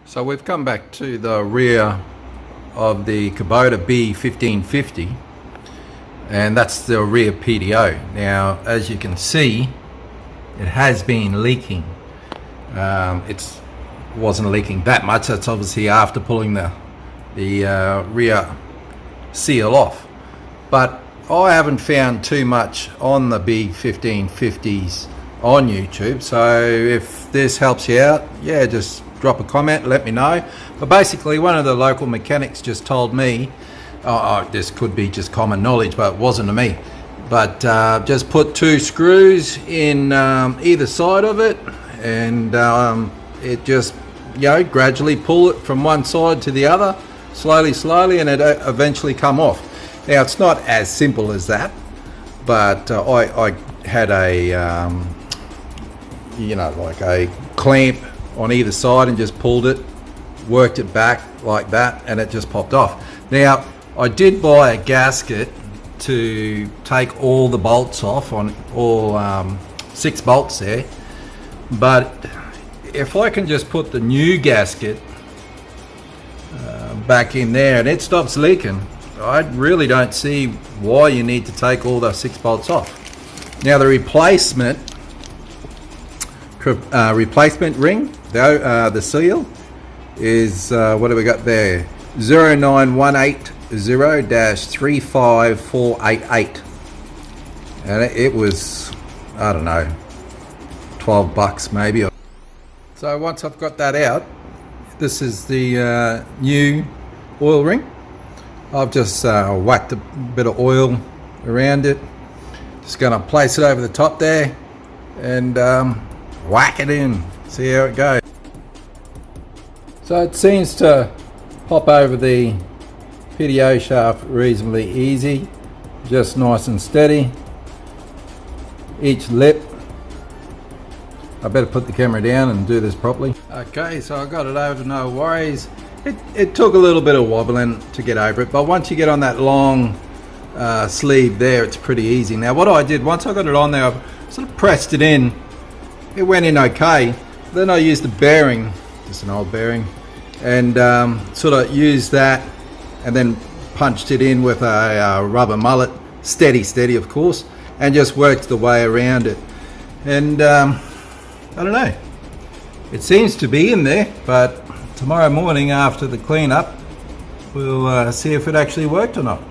So we've come back to the rear of the Kubota B1550, and that's the rear PTO. Now, as you can see, it has been leaking. It wasn't leaking that much. That's obviously after pulling the rear seal off. But I haven't found too much on the B1550s on YouTube, so if this helps you out, yeah, just drop a comment, let me know. But basically, one of the local mechanics just told me, this could be just common knowledge, but it wasn't to me, but just put 2 screws in either side of it, and it just, gradually pull it from one side to the other, slowly, and it eventually come off. Now, it's not as simple as that, but I had a like a clamp on either side and just pulled it, worked it back like that, and it just popped off. Now, I did buy a gasket to take all the bolts off on all 6 bolts there, but if I can just put the new gasket back in there and it stops leaking, I really don't see why you need to take all those 6 bolts off. Now, the replacement ring, the seal, is what have we got there? 09180-35488, and it was, I don't know, $12 maybe. So once I've got that out, this is the new oil ring. I've just whacked a bit of oil around it. Just going to place it over the top there and whack it in, see how it goes. So it seems to pop over the PTO shaft reasonably easy, just nice and steady. Each lip, I better put the camera down and do this properly. Okay, so I got it over, no worries. It took a little bit of wobbling to get over it, but once you get on that long sleeve there, it's pretty easy. Now, what I did, once I got it on there, I sort of pressed it in. It went in okay. Then I used a bearing, just an old bearing, and sort of used that and then punched it in with a rubber mallet, steady of course, and just worked the way around it. And I don't know, it seems to be in there, but tomorrow morning after the cleanup, we'll see if it actually worked or not.